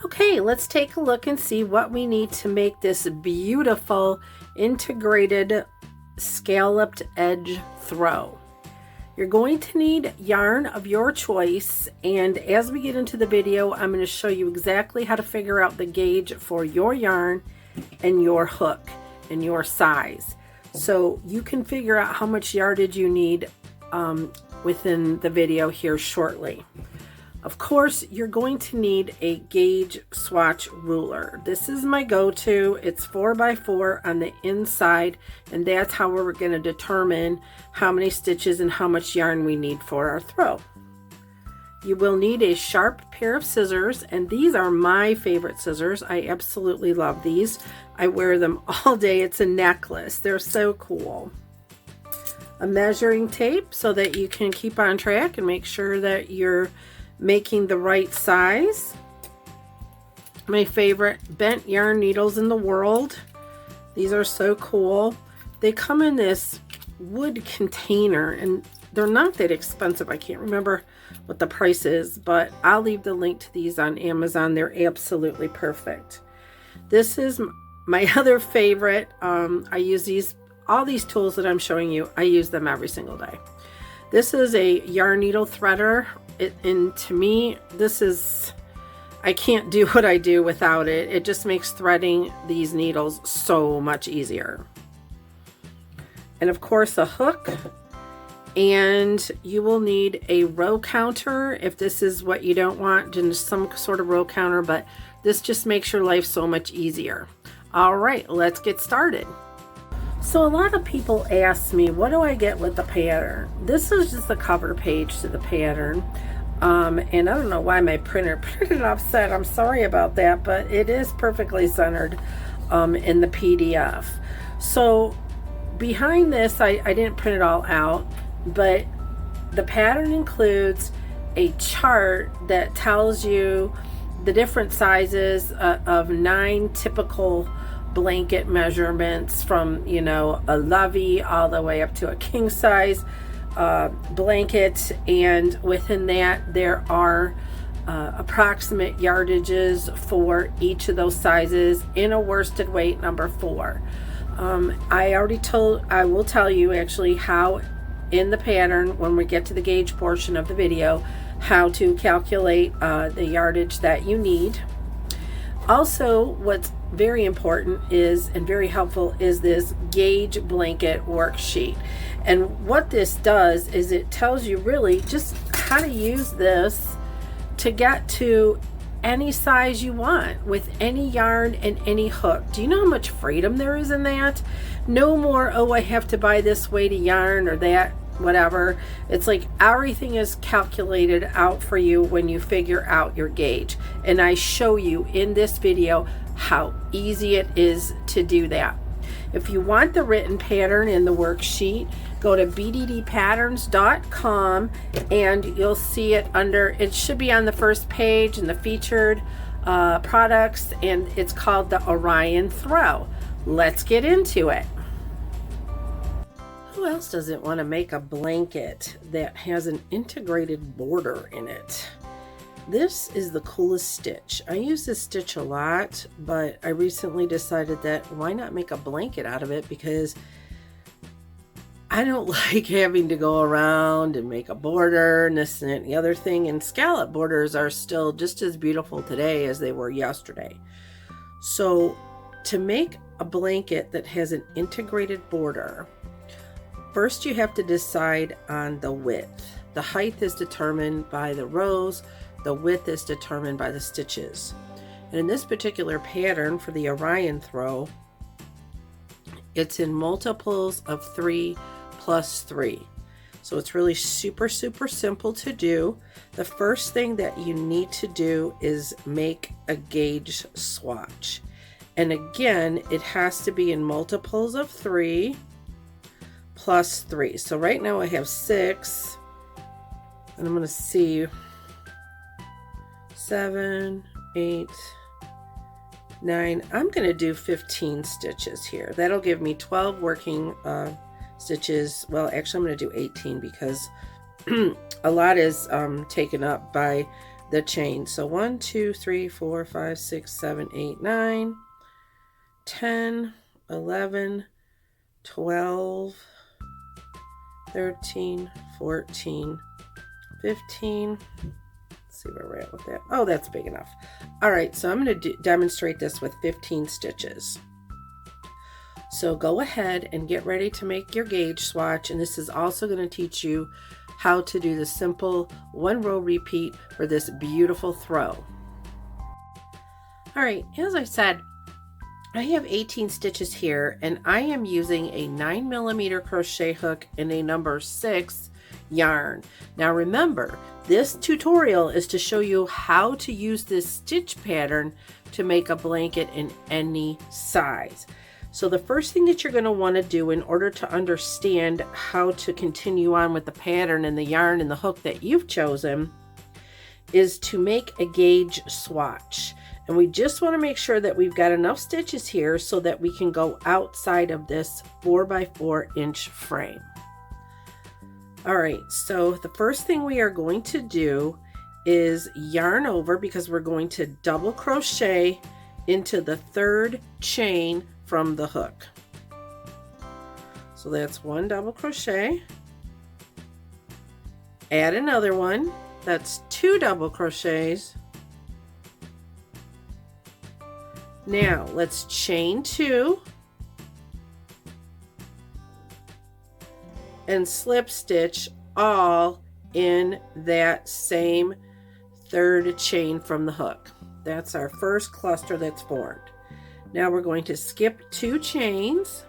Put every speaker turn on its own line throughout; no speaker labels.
Okay, let's take a look and see what we need to make this beautiful integrated scalloped edge throw. You're going to need yarn of your choice, and as we get into the video, I'm going to show you exactly how to figure out the gauge for your yarn and your hook and your size. So you can figure out how much yardage you need within the video here shortly. Of course, you're going to need a gauge swatch ruler. This is my go-to. It's 4x4 on the inside, and that's how we're going to determine how many stitches and how much yarn we need for our throw. You will need a sharp pair of scissors, and these are my favorite scissors. I absolutely love these. I wear them all day. It's a necklace. They're so cool. A measuring tape so that you can keep on track and make sure that you're making the right size. My favorite bent yarn needles in the world. These are so cool. They come in this wood container and they're not that expensive. I can't remember what the price is, but I'll leave the link to these on Amazon. They're absolutely perfect. This is my other favorite. I use all these tools that I'm showing you. I use them every single day. This is a yarn needle threader. And to me, I can't do what I do without it. It just makes threading these needles so much easier. And of course, a hook. And you will need a row counter if this is what you don't want, just some sort of row counter, but this just makes your life so much easier. All right, let's get started. So a lot of people ask me, what do I get with the pattern? This is just the cover page to the pattern. And I don't know why my printer printed offset. I'm sorry about that, but it is perfectly centered in the PDF. So behind this, I didn't print it all out, but the pattern includes a chart that tells you the different sizes of 9 typical blanket measurements, from a lovey all the way up to a king size blanket, and within that there are approximate yardages for each of those sizes in a worsted weight number 4. I will tell you actually how in the pattern, when we get to the gauge portion of the video, how to calculate the yardage that you need. Also, what's very important is, and very helpful, is this gauge blanket worksheet. And what this does is it tells you really just how to use this to get to any size you want with any yarn and any hook. Do you know how much freedom there is in that? No more, oh, I have to buy this weight of yarn or that, whatever. It's like everything is calculated out for you when you figure out your gauge. And I show you in this video how easy it is to do that. If you want the written pattern in the worksheet, go to bddpatterns.com and you'll see it under, it should be on the first page in the featured products, and it's called the Orion Throw. Let's get into it. Who else doesn't want to make a blanket that has an integrated border in it? This is the coolest stitch. I use this stitch a lot, but I recently decided that why not make a blanket out of it, because I don't like having to go around and make a border and this and the other thing. And scallop borders are still just as beautiful today as they were yesterday. So to make a blanket that has an integrated border, first you have to decide on the width. The height is determined by the rows. The width is determined by the stitches. And in this particular pattern for the Orion Throw, it's in multiples of 3 plus 3. So it's really super simple to do. The first thing that you need to do is make a gauge swatch. And again, it has to be in multiples of 3 plus 3. So right now I have 6, and I'm going to see 7, 8, 9. I'm going to do 15 stitches here. That'll give me 12 working stitches. Well, actually I'm going to do 18 because a lot is taken up by the chain. So 1, 2, 3, 4, 5, 6, 7, 8, 9, 10, 11, 12, 13, 14, 15. Let's see where we're at with that. Oh, that's big enough. All right, so I'm going to demonstrate this with 15 stitches. So go ahead and get ready to make your gauge swatch, and this is also going to teach you how to do the simple 1 row repeat for this beautiful throw. All right, as I said, I have 18 stitches here, and I am using a 9mm crochet hook and a number 6 yarn. Now remember, this tutorial is to show you how to use this stitch pattern to make a blanket in any size. So the first thing that you're going to want to do in order to understand how to continue on with the pattern and the yarn and the hook that you've chosen is to make a gauge swatch. And we just want to make sure that we've got enough stitches here so that we can go outside of this 4x4 inch frame. All right, so the first thing we are going to do is yarn over, because we're going to double crochet into the 3rd chain from the hook. So that's 1 double crochet, add another one, that's 2 double crochets. Now let's chain 2 and slip stitch all in that same 3rd chain from the hook. That's our first cluster that's formed. Now we're going to skip 2 chains,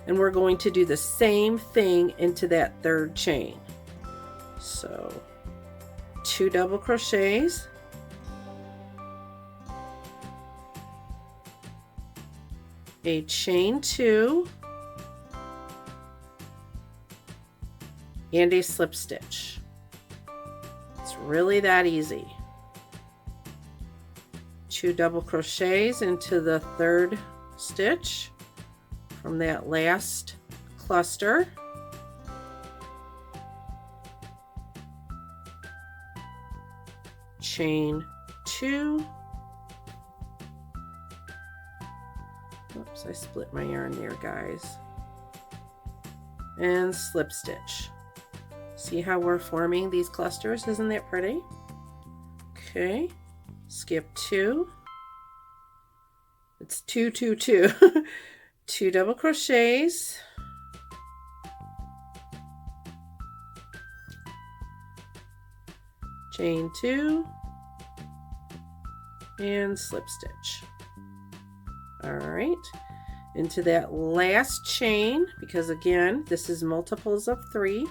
and we're going to do the same thing into that 3rd chain. So 2 double crochets, a chain 2, and a slip stitch. It's really that easy. 2 double crochets into the 3rd stitch from that last cluster. Chain 2. Oops, I split my yarn there, guys. And slip stitch. See how we're forming these clusters? Isn't that pretty? Okay. Skip 2. It's 2, 2, 2. 2 double crochets. Chain 2 and slip stitch. All right, into that last chain, because again, this is multiples of 3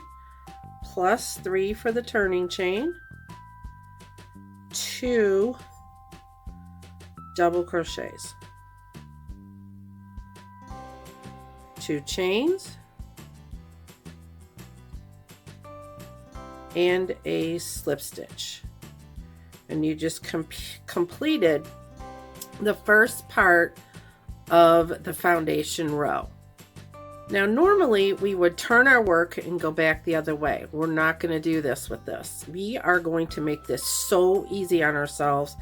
plus 3 for the turning chain. 2 double crochets, 2 chains, and a slip stitch, and you just completed the first part of the foundation row. Now normally we would turn our work and go back the other way. We're not going to do this with this. We are going to make this so easy on ourselves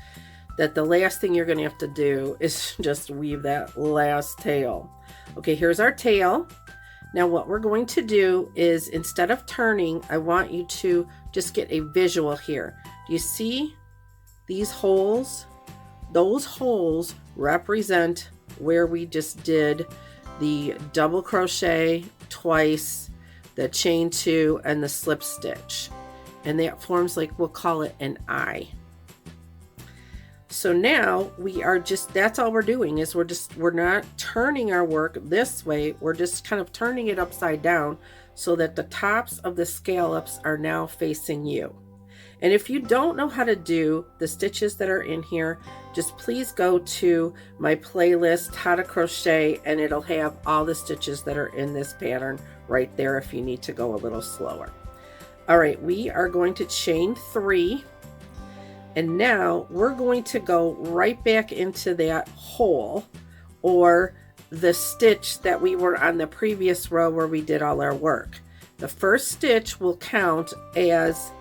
that the last thing you're going to have to do is just weave that last tail. Okay, here's our tail. Now what we're going to do is, instead of turning, I want you to just get a visual here. Do you see these holes? Those holes represent where we just did the double crochet twice, the chain 2, and the slip stitch, and that forms, like, we'll call it an eye. So now we are just, that's all we're doing, is we're not turning our work this way, we're just kind of turning it upside down so that the tops of the scallops are now facing you. And if you don't know how to do the stitches that are in here, just please go to my playlist, How to Crochet, and it'll have all the stitches that are in this pattern right there if you need to go a little slower. All right, we are going to chain 3, and now we're going to go right back into that hole, or the stitch that we were on the previous row where we did all our work. The first stitch will count as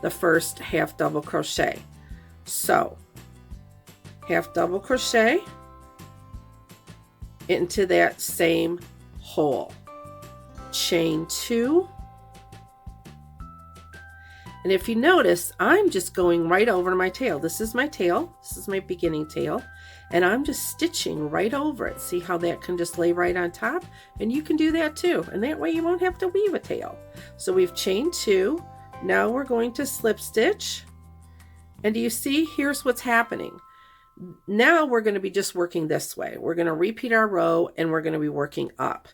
the first half double crochet. So half double crochet into that same hole, chain 2, and if you notice, I'm just going right over my tail. This is my tail, this is my beginning tail, and I'm just stitching right over it. See how that can just lay right on top? And you can do that too, and that way you won't have to weave a tail. So we've chained 2. Now we're going to slip stitch, and do you see? Here's what's happening. Now we're going to be just working this way. We're going to repeat our row, and we're going to be working up.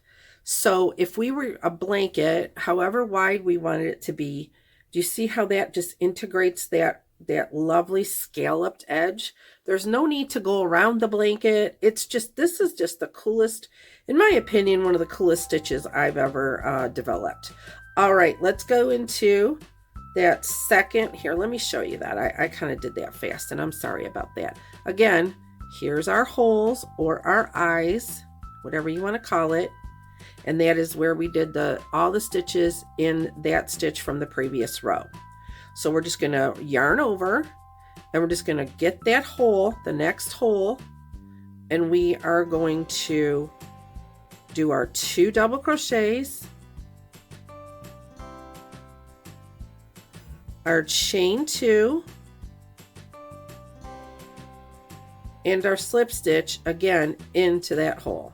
So if we were a blanket, however wide we wanted it to be, do you see how that just integrates that lovely scalloped edge? There's no need to go around the blanket. It's just, this is just the coolest, in my opinion, one of the coolest stitches I've ever developed. All right, let's go into that second. Here, let me show you that. I kind of did that fast, and I'm sorry about that. Again, here's our holes or our eyes, whatever you want to call it. And that is where we did all the stitches in that stitch from the previous row. So we're just going to yarn over, and we're just going to get that hole, the next hole, and we are going to do our 2 double crochets, our chain 2, and our slip stitch again into that hole.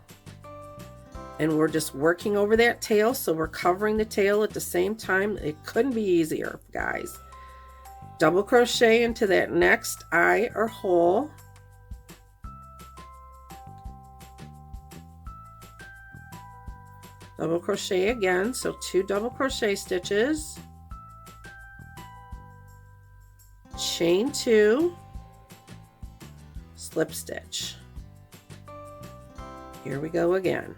And we're just working over that tail, so we're covering the tail at the same time. It couldn't be easier, guys. Double crochet into that next eye or hole. Double crochet again, so 2 double crochet stitches. Chain 2, slip stitch. Here we go again.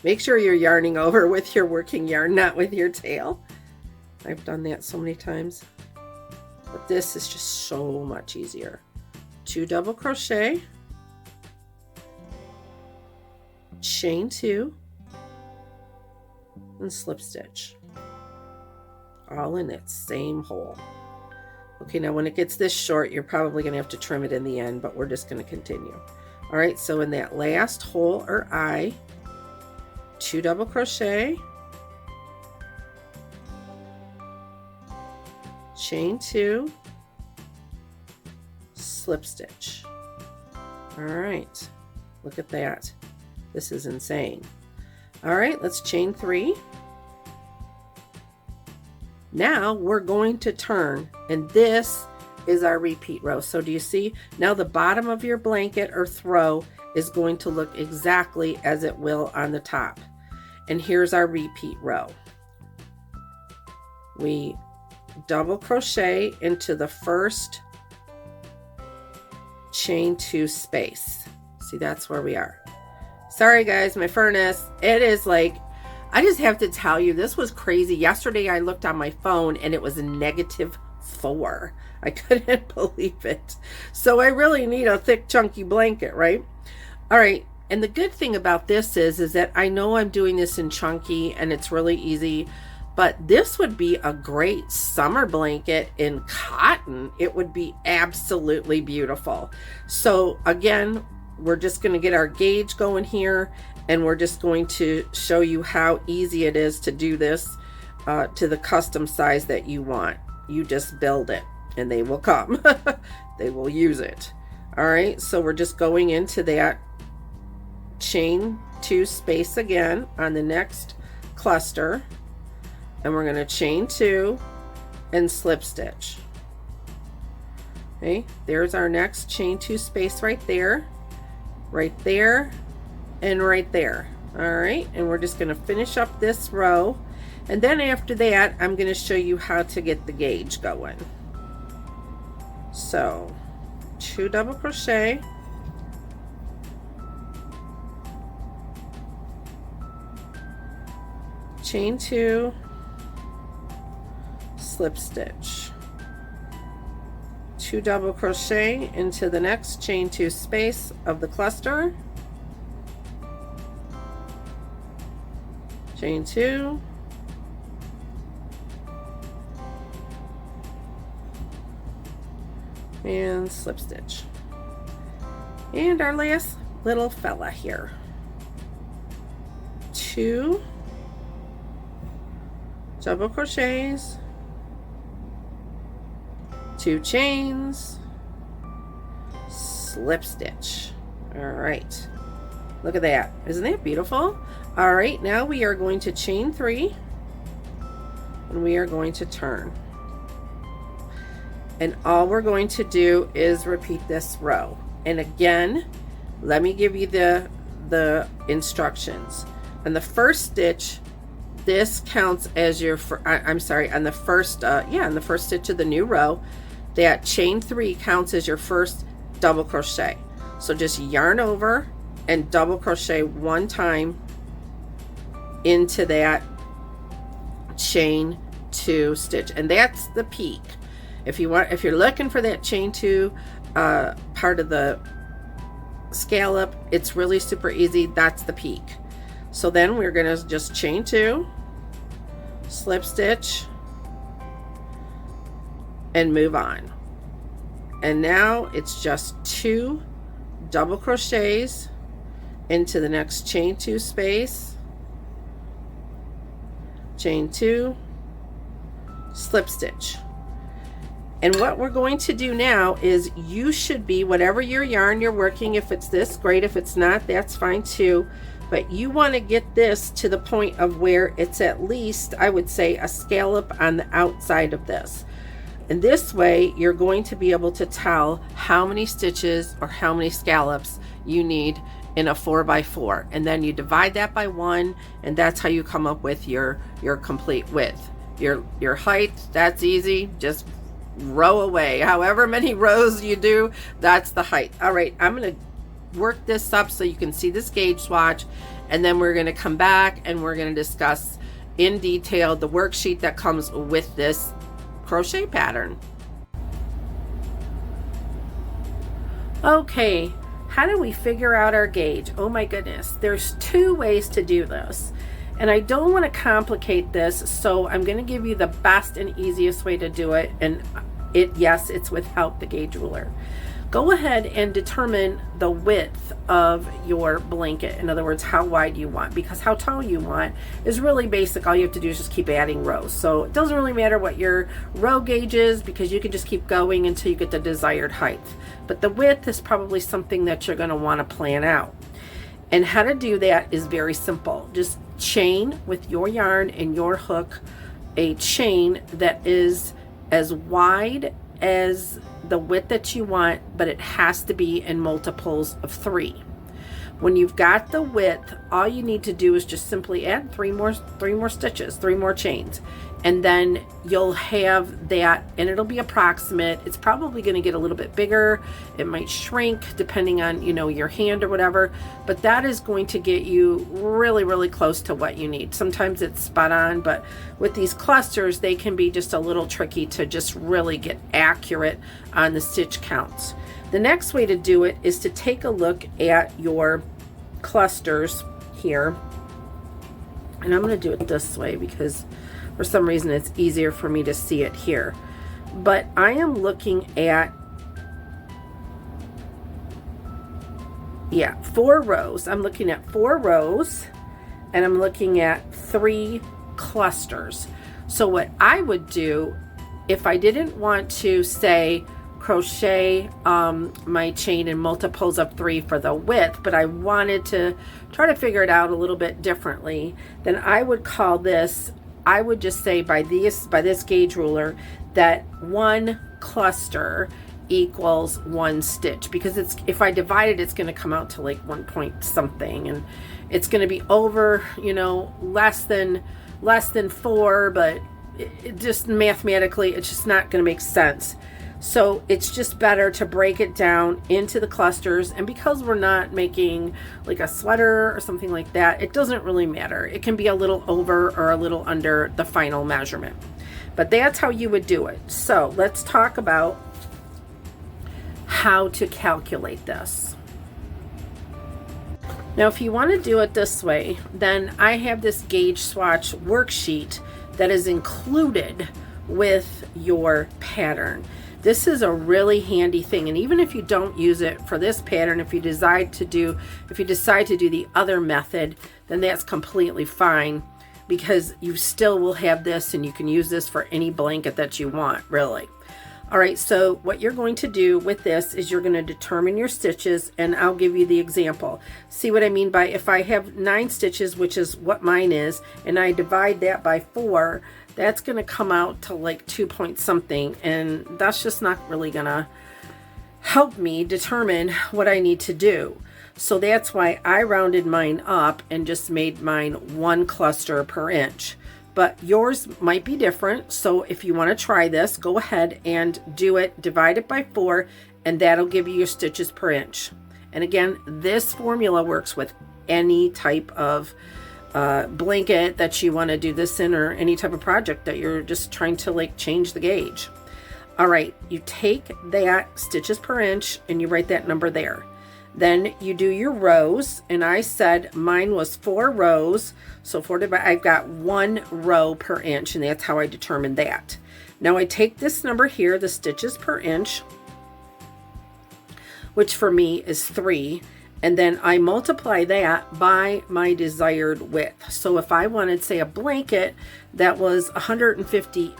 Make sure you're yarning over with your working yarn, not with your tail. I've done that so many times, but this is just so much easier. 2 double crochet, chain 2, and slip stitch, all in that same hole. Okay, now when it gets this short, you're probably going to have to trim it in the end, but we're just going to continue. All right, so in that last hole or eye, 2 double crochet, chain 2, slip stitch. All right, look at that. This is insane. All right, let's chain 3. Now we're going to turn, and this is our repeat row. So do you see? Now the bottom of your blanket or throw is going to look exactly as it will on the top. And here's our repeat row. We double crochet into the first chain 2 space. See, that's where we are. Sorry guys, my furnace, it is like, I just have to tell you, this was crazy. Yesterday I looked on my phone and it was a -4. I couldn't believe it. So I really need a thick chunky blanket, right? All right, and the good thing about this is that I know I'm doing this in chunky and it's really easy, but this would be a great summer blanket in cotton. It would be absolutely beautiful. So again, we're just going to get our gauge going here, and we're just going to show you how easy it is to do this to the custom size that you want. You just build it and they will come. They will use it. All right, so we're just going into that chain 2 space again on the next cluster, and we're going to chain 2 and slip stitch. Okay, there's our next chain 2 space right there, and right there. All right, and we're just going to finish up this row, and then after that I'm going to show you how to get the gauge going. So 2 double crochet, chain 2, slip stitch, 2 double crochet into the next chain 2 space of the cluster, chain 2, and slip stitch. And our last little fella here. 2 double crochets, 2 chains, slip stitch. All right, look at that. Isn't that beautiful? All right, now we are going to chain 3 and we are going to turn. And all we're going to do is repeat this row. And again, let me give you the instructions. On the first stitch, this counts as your, I'm sorry, on the first, on the first stitch of the new row, that chain 3 counts as your first double crochet. So just yarn over and double crochet 1 time into that chain 2 stitch, and that's the peak. If you're looking for that chain 2 part of the scallop, it's really super easy. That's the peak. So then we're gonna just chain 2, slip stitch, and move on. And now it's just 2 double crochets into the next chain 2 space, chain 2, slip stitch. And what we're going to do now is, you should be, whatever your yarn you're working, if it's this, great. If it's not, that's fine too. But you want to get this to the point of where it's at least, I would say, a scallop on the outside of this. And this way, you're going to be able to tell how many stitches or how many scallops you need in a 4x4. And then you divide that by 1, and that's how you come up with your complete width. Your height, that's easy. Just row away. However many rows you do, that's the height. All right, I'm going to work this up so you can see this gauge swatch, and then we're going to come back and we're going to discuss in detail the worksheet that comes with this crochet pattern. Okay, how do we figure out our gauge? Oh my goodness, there's 2 ways to do this, and I don't want to complicate this, so I'm going to give you the best and easiest way to do it. And yes, it's without the gauge ruler. Go ahead and determine the width of your blanket. In other words, how wide you want, because how tall you want is really basic. All you have to do is just keep adding rows. So it doesn't really matter what your row gauge is, because you can just keep going until you get the desired height. But the width is probably something that you're going to want to plan out. And how to do that is very simple. Just chain with your yarn and your hook a chain that is as wide as the width that you want, but it has to be in multiples of 3. When you've got the width, all you need to do is just simply add 3 more stitches, 3 more chains, and then you'll have that, and it'll be approximate. It's probably going to get a little bit bigger. It might shrink depending on, your hand or whatever, but that is going to get you really, really close to what you need. Sometimes it's spot on, but with these clusters, they can be just a little tricky to just really get accurate on the stitch counts. The next way to do it is to take a look at your clusters here. And I'm going to do it this way because for some reason it's easier for me to see it here. But I am looking at, 4 rows. I'm looking at 4 rows, and I'm looking at 3 clusters. So what I would do, if I didn't want to say crochet my chain in multiples of 3 for the width, but I wanted to try to figure it out a little bit differently, then I would call this, I would just say by this gauge ruler that 1 cluster equals 1 stitch, because it's, if I divide it, it's going to come out to like 1 point something, and it's going to be over, less than 4, but it just mathematically, it's just not going to make sense. So it's just better to break it down into the clusters. And because we're not making like a sweater or something like that, it doesn't really matter. It can be a little over or a little under the final measurement. But that's how you would do it. So let's talk about how to calculate this. Now, if you want to do it this way, then I have this gauge swatch worksheet that is included with your pattern. This is a really handy thing, and even if you don't use it for this pattern, if you decide to do the other method, then that's completely fine, because you still will have this and you can use this for any blanket that you want, really. All right, so what you're going to do with this is you're going to determine your stitches, and I'll give you the example. See what I mean by, if I have 9 stitches, which is what mine is, and I divide that by 4, that's going to come out to like 2 point something, and that's just not really going to help me determine what I need to do. So that's why I rounded mine up and just made mine 1 cluster per inch. But yours might be different, so if you want to try this, go ahead and do it, divide it by 4, and that'll give you your stitches per inch. And again, this formula works with any type of blanket that you want to do this in, or any type of project that you're just trying to like change the gauge. All right, you take that stitches per inch and you write that number there. Then you do your rows, and I said mine was 4 rows, so I've got 1 row per inch, and that's how I determined that. Now I take this number here, the stitches per inch, which for me is 3, and then I multiply that by my desired width. So if I wanted, say, a blanket that was 50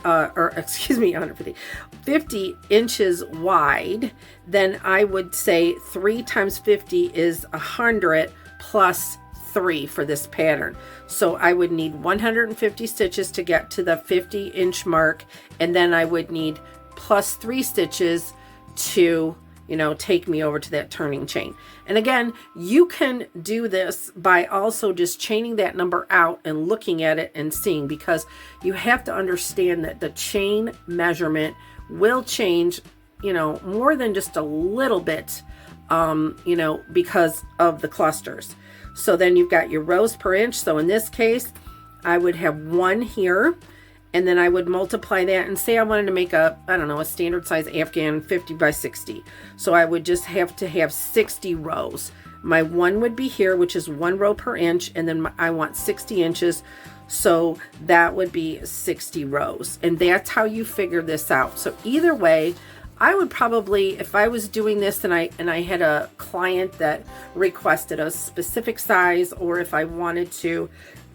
inches wide, then I would say 3 times 50 is 100 plus 3 for this pattern. So I would need 150 stitches to get to the 50-inch mark, and then I would need plus 3 stitches to, take me over to that turning chain. And again, you can do this by also just chaining that number out and looking at it and seeing, because you have to understand that the chain measurement will change, more than just a little bit, because of the clusters. So then you've got your rows per inch. So in this case, I would have 1 here, and then I would multiply that, and say I wanted to make a standard size Afghan 50 by 60. So I would just have to have 60 rows. My 1 would be here, which is 1 row per inch, and then I want 60 inches. So that would be 60 rows. And that's how you figure this out. So either way, I would probably, if I was doing this and I had a client that requested a specific size, or if I wanted to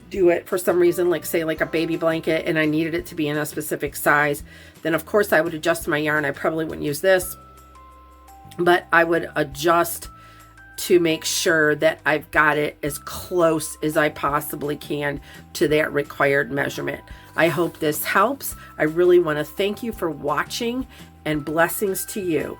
do it for some reason, like say like a baby blanket, and I needed it to be in a specific size, then of course I would adjust my yarn. I probably wouldn't use this, but I would adjust to make sure that I've got it as close as I possibly can to that required measurement. I hope this helps. I really want to thank you for watching, and blessings to you.